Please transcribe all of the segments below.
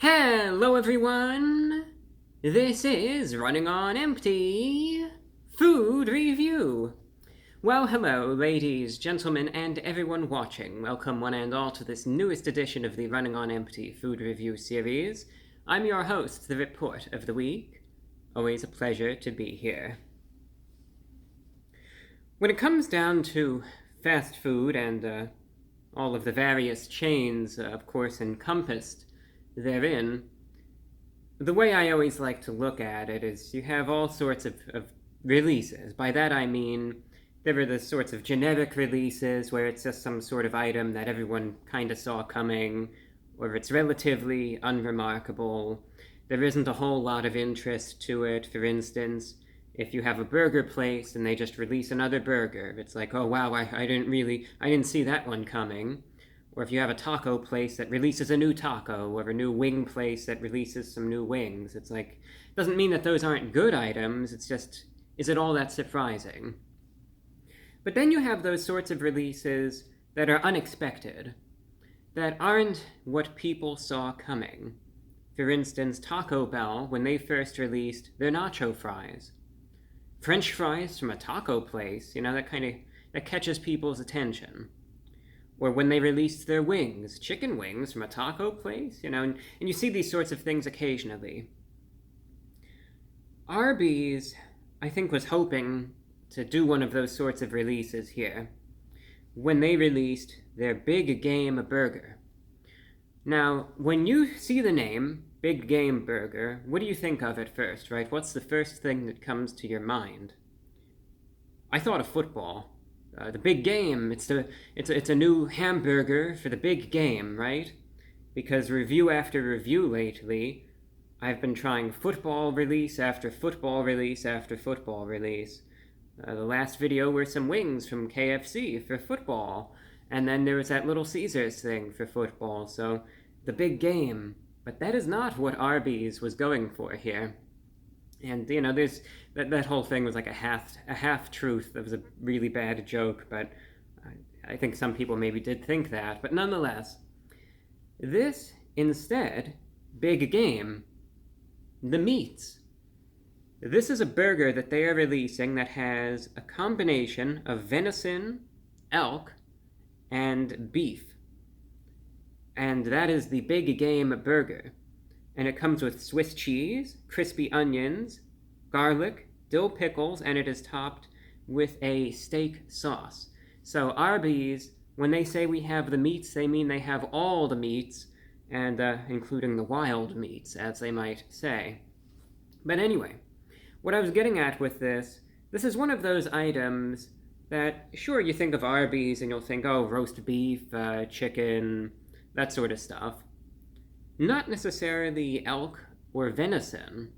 Hello everyone! This is Running on Empty Food Review. Well, hello ladies, gentlemen, and everyone watching. Welcome one and all to this newest edition of the Running on Empty Food Review series. I'm your host, the Report of the Week. Always a pleasure to be here. When it comes down to fast food and all of the various chains, of course, encompassed therein, the way I always like to look at it is you have all sorts of releases. By that I mean there are the sorts of generic releases where it's just some sort of item that everyone kind of saw coming, or it's relatively unremarkable. There isn't a whole lot of interest to it. For instance, if you have a burger place and they just release another burger, it's like, oh wow, I didn't see that one coming. Or if you have a taco place that releases a new taco, or a new wing place that releases some new wings, it's like, it doesn't mean that those aren't good items, it's just, is it all that surprising? But then you have those sorts of releases that are unexpected, that aren't what people saw coming. For instance, Taco Bell, when they first released their nacho fries. French fries from a taco place, that catches people's attention. Or when they released their wings, chicken wings from a taco place, and you see these sorts of things occasionally. Arby's, I think, was hoping to do one of those sorts of releases here when they released their Big Game Burger. Now, when you see the name, Big Game Burger, what do you think of at first, right? What's the first thing that comes to your mind? I thought of football. The big game, it's a new hamburger for the big game, right? Because review after review lately, I've been trying football release after football release after football release. The last video were some wings from KFC for football, and then there was that Little Caesars thing for football, so the big game. But that is not what Arby's was going for here. And, there's that whole thing was like a half-truth. That was a really bad joke, but I think some people maybe did think that. But nonetheless, this, instead, Big Game, the meats. This is a burger that they are releasing that has a combination of venison, elk, and beef. And that is the Big Game Burger. And it comes with Swiss cheese, crispy onions, garlic, dill pickles, and it is topped with a steak sauce. So Arby's, when they say we have the meats, they mean they have all the meats, and including the wild meats, as they might say. But anyway, what I was getting at with this is one of those items that, sure, you think of Arby's and you'll think, oh, roast beef, chicken, that sort of stuff. Not necessarily elk or venison.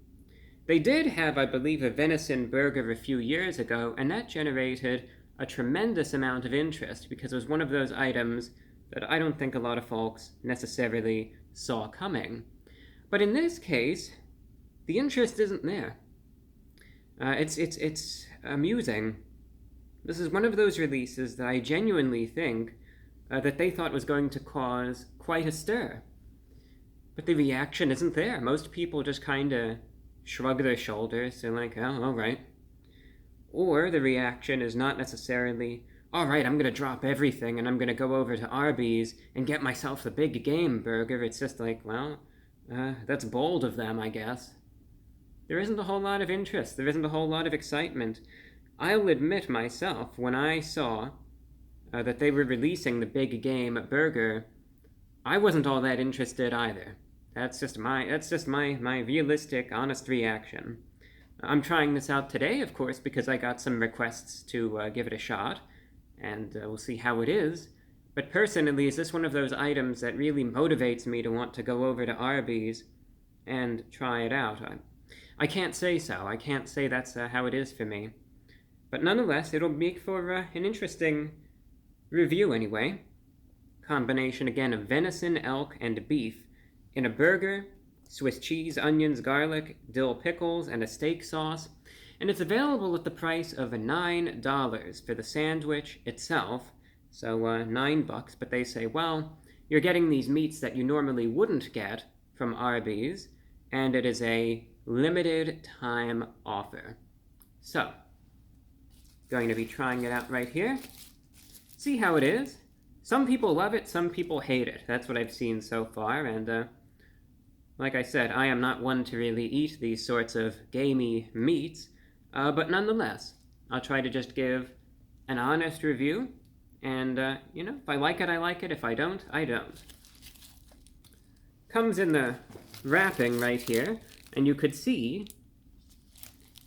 They did have, I believe, a venison burger a few years ago, and that generated a tremendous amount of interest because it was one of those items that I don't think a lot of folks necessarily saw coming. But in this case, the interest isn't there. It's amusing. This is one of those releases that I genuinely think that they thought was going to cause quite a stir. But the reaction isn't there. Most people just kind of shrug their shoulders. They're like, oh, all right. Or the reaction is not necessarily, all right, I'm going to drop everything and I'm going to go over to Arby's and get myself the Big Game Burger. It's just like, well, that's bold of them, I guess. There isn't a whole lot of interest. There isn't a whole lot of excitement. I'll admit myself, when I saw that they were releasing the Big Game Burger, I wasn't all that interested either. That's just my realistic, honest reaction. I'm trying this out today, of course, because I got some requests to give it a shot, and we'll see how it is. But personally, is this one of those items that really motivates me to want to go over to Arby's and try it out? I can't say so. I can't say that's how it is for me. But nonetheless, it'll make for an interesting review anyway. Combination, again, of venison, elk, and beef in a burger, Swiss cheese, onions, garlic, dill pickles, and a steak sauce. And it's available at the price of $9 for the sandwich itself, so $9, but they say, well, you're getting these meats that you normally wouldn't get from Arby's, and it is a limited time offer. So, going to be trying it out right here. See how it is. Some people love it, some people hate it. That's what I've seen so far, and like I said, I am not one to really eat these sorts of gamey meats, but nonetheless, I'll try to just give an honest review, and, if I like it, I like it. If I don't, I don't. Comes in the wrapping right here, and you could see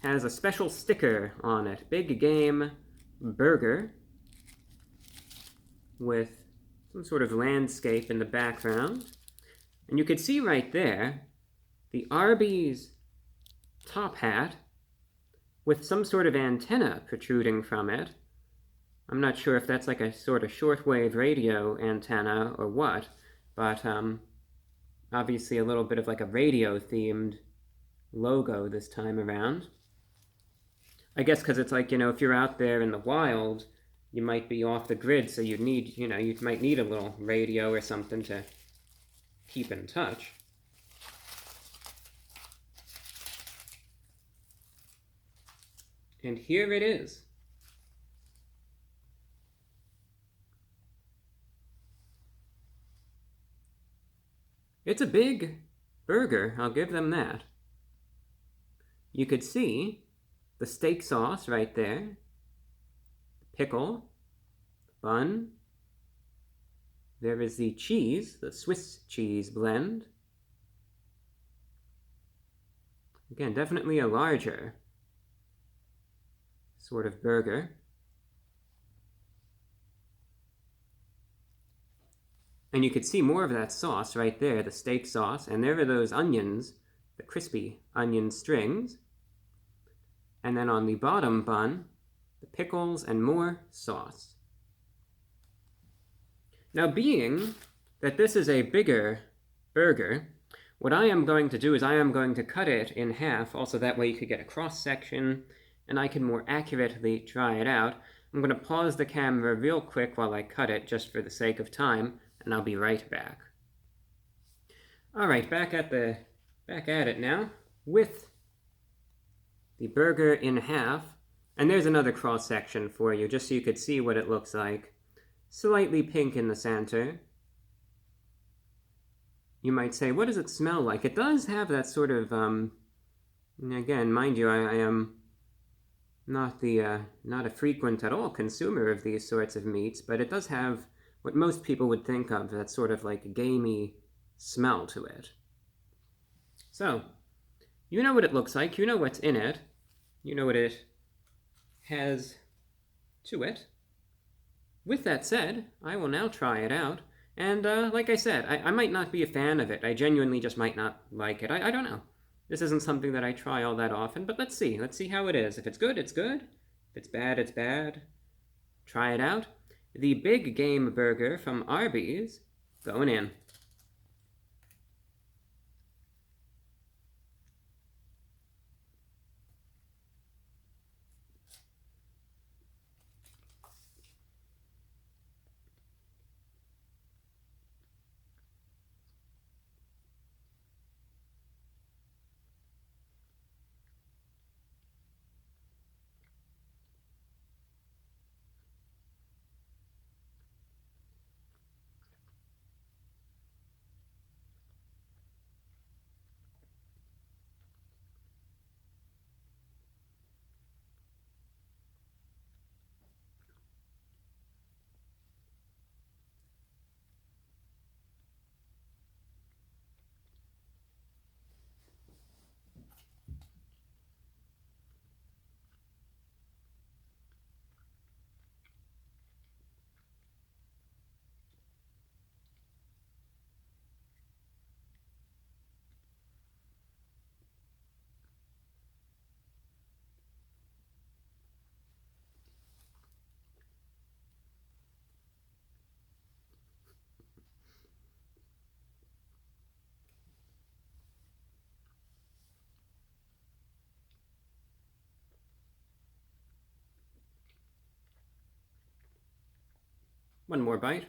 has a special sticker on it. Big Game Burger with some sort of landscape in the background. And you could see right there the Arby's top hat with some sort of antenna protruding from it. I'm not sure if that's like a sort of shortwave radio antenna or what, but obviously a little bit of like a radio-themed logo this time around. I guess because it's like, if you're out there in the wild, you might be off the grid, so you might need a little radio or something to keep in touch. And here it is. It's a big burger, I'll give them that. You could see the steak sauce right there, pickle, bun. There is the cheese, the Swiss cheese blend. Again, definitely a larger sort of burger. And you could see more of that sauce right there, the steak sauce, and there are those onions, the crispy onion strings. And then on the bottom bun, the pickles and more sauce. Now, being that this is a bigger burger, what I am going to do is I am going to cut it in half, also that way you could get a cross-section, and I can more accurately try it out. I'm going to pause the camera real quick while I cut it, just for the sake of time, and I'll be right back. Alright, back at it now, with the burger in half, and there's another cross-section for you, just so you could see what it looks like. Slightly pink in the center. You might say, what does it smell like? It does have that sort of, again, mind you, I am not a frequent at all consumer of these sorts of meats, but it does have what most people would think of, that sort of like gamey smell to it. So, you know what it looks like, you know what's in it, you know what it has to it. With that said, I will now try it out, and like I said, I might not be a fan of it. I genuinely just might not like it. I don't know. This isn't something that I try all that often, but let's see. Let's see how it is. If it's good, it's good. If it's bad, it's bad. Try it out. The Big Game Burger from Arby's, going in. One more bite.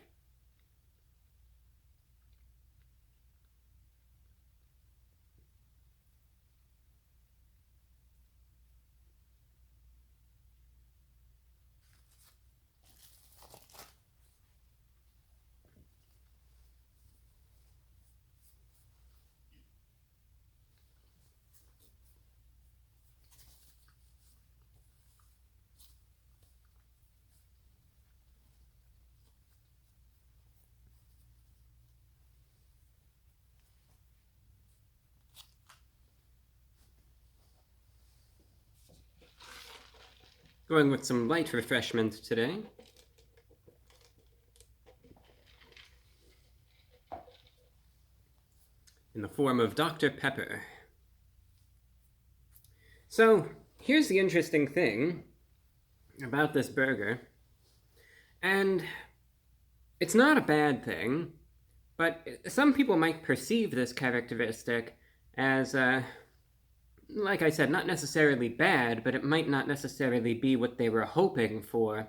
Going with some light refreshment today. In the form of Dr. Pepper. So, here's the interesting thing about this burger. And it's not a bad thing, but some people might perceive this characteristic as, like I said, not necessarily bad, but it might not necessarily be what they were hoping for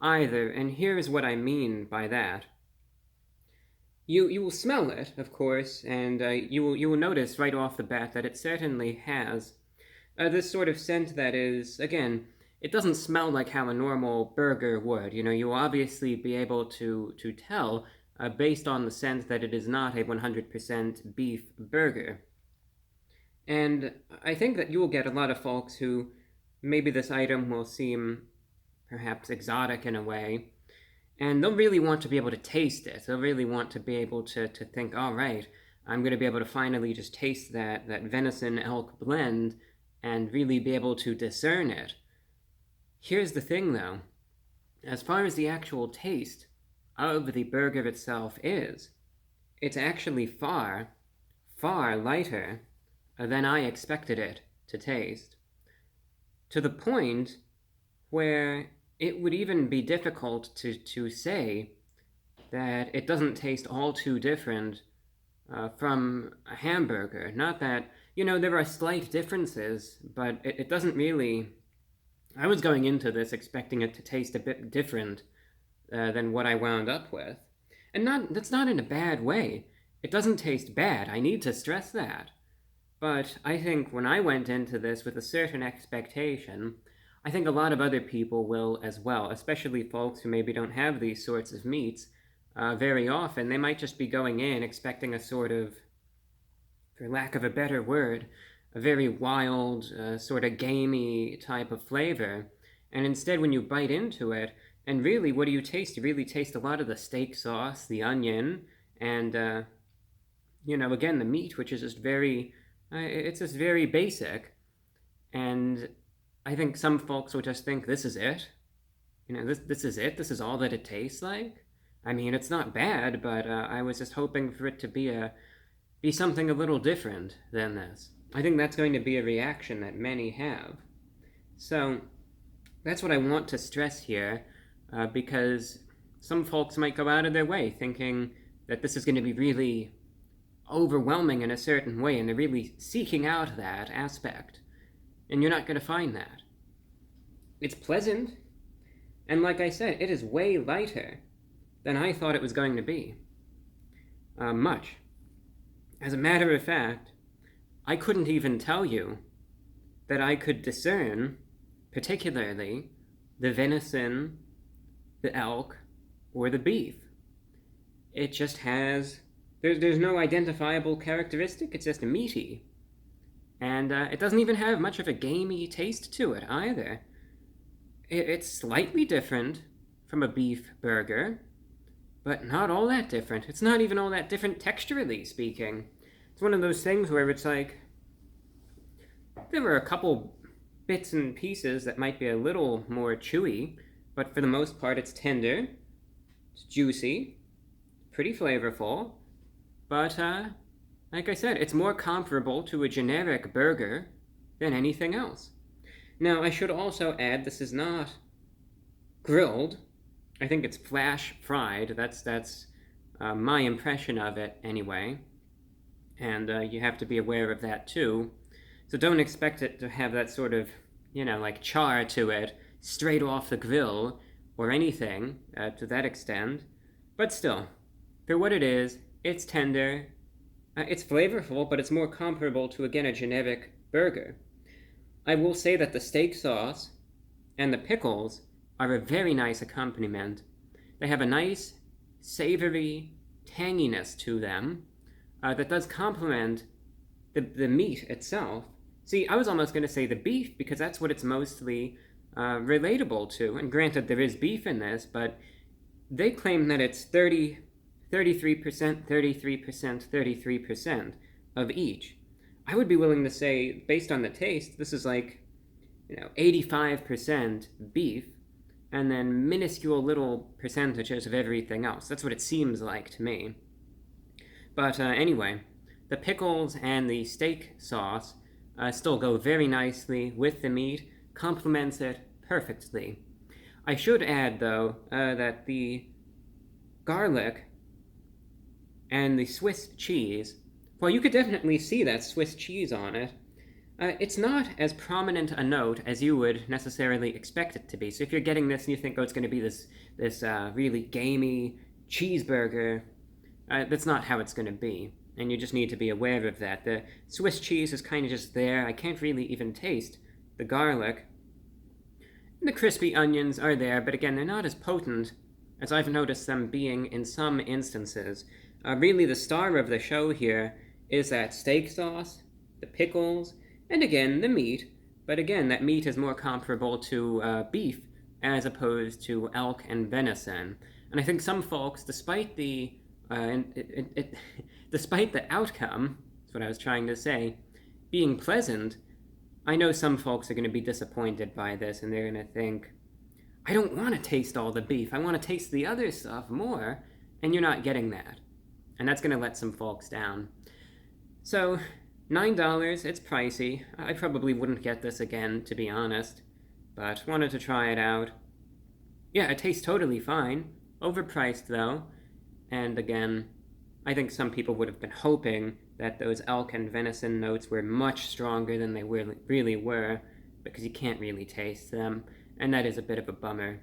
either. And here's what I mean by that. You will smell it, of course, and you will notice right off the bat that it certainly has this sort of scent that is, again, it doesn't smell like how a normal burger would. You know, you'll obviously be able to tell based on the scent that it is not a 100% beef burger. And I think that you will get a lot of folks who maybe this item will seem perhaps exotic in a way, and they'll really want to be able to taste it. They'll really want to be able to think, all right, I'm going to be able to finally just taste that Venison Elk blend and really be able to discern it. Here's the thing, though. As far as the actual taste of the burger itself is, it's actually far, far lighter than I expected it to taste. To the point where it would even be difficult to say that it doesn't taste all too different from a hamburger. Not that, you know, there are slight differences, but it doesn't really... I was going into this expecting it to taste a bit different than what I wound up with. And that's not in a bad way. It doesn't taste bad, I need to stress that. But I think when I went into this with a certain expectation, I think a lot of other people will as well, especially folks who maybe don't have these sorts of meats very often. They might just be going in expecting a sort of, for lack of a better word, a very wild, sort of gamey type of flavor. And instead, when you bite into it, and really, what do you taste? You really taste a lot of the steak sauce, the onion, and, you know, again, the meat, which is just very, it's just very basic. And I think some folks will just think, this is it. You know, this is it? This is all that it tastes like? I mean, it's not bad, but I was just hoping for it to be something a little different than this. I think that's going to be a reaction that many have. So that's what I want to stress here, because some folks might go out of their way thinking that this is going to be really overwhelming in a certain way, and they're really seeking out that aspect. And you're not going to find that. It's pleasant, and like I said, it is way lighter than I thought it was going to be. Much. As a matter of fact, I couldn't even tell you that I could discern, particularly, the venison, the elk, or the beef. It just has... There's no identifiable characteristic, it's just meaty. And it doesn't even have much of a gamey taste to it either. It's slightly different from a beef burger, but not all that different. It's not even all that different texturally speaking. It's one of those things where it's like, there were a couple bits and pieces that might be a little more chewy, but for the most part it's tender, it's juicy, pretty flavorful, but like I said, it's more comparable to a generic burger than anything else. Now, I should also add, this is not grilled. I think it's flash fried. That's my impression of it anyway. And you have to be aware of that too. So don't expect it to have that sort of, you know, like char to it straight off the grill or anything to that extent. But still, for what it is, it's tender. It's flavorful, but it's more comparable to, again, a generic burger. I will say that the steak sauce and the pickles are a very nice accompaniment. They have a nice, savory tanginess to them that does complement the meat itself. See, I was almost going to say the beef, because that's what it's mostly relatable to. And granted, there is beef in this, but they claim that it's 33%, 33%, 33% of each. I would be willing to say, based on the taste, this is like 85% beef, and then minuscule little percentages of everything else. That's what it seems like to me. But anyway, the pickles and the steak sauce still go very nicely with the meat, complements it perfectly. I should add, though, that the garlic and the Swiss cheese, well, you could definitely see that Swiss cheese on it. It's not as prominent a note as you would necessarily expect it to be. So if you're getting this and you think, oh, it's going to be this really gamey cheeseburger, that's not how it's going to be. And you just need to be aware of that. The Swiss cheese is kind of just there. I can't really even taste the garlic. And the crispy onions are there, but again, they're not as potent as I've noticed them being in some instances. Really, the star of the show here is that steak sauce, the pickles, and again, the meat. But again, that meat is more comparable to beef as opposed to elk and venison. And I think some folks, despite the despite the outcome, that's what I was trying to say, being pleasant, I know some folks are going to be disappointed by this, and they're going to think, I don't want to taste all the beef. I want to taste the other stuff more, and you're not getting that. And that's going to let some folks down. So, $9, it's pricey. I probably wouldn't get this again, to be honest, but wanted to try it out. Yeah, it tastes totally fine. Overpriced, though. And again, I think some people would have been hoping that those elk and venison notes were much stronger than they really were, because you can't really taste them, and that is a bit of a bummer.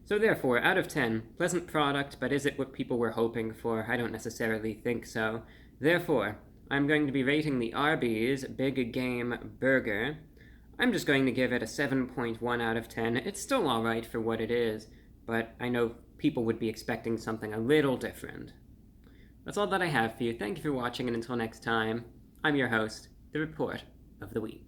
So therefore, out of 10, pleasant product, but is it what people were hoping for? I don't necessarily think so. Therefore, I'm going to be rating the Arby's Big Game Burger. I'm just going to give it a 7.1 out of 10. It's still alright for what it is, but I know people would be expecting something a little different. That's all that I have for you. Thank you for watching, and until next time, I'm your host, The Report of the Week.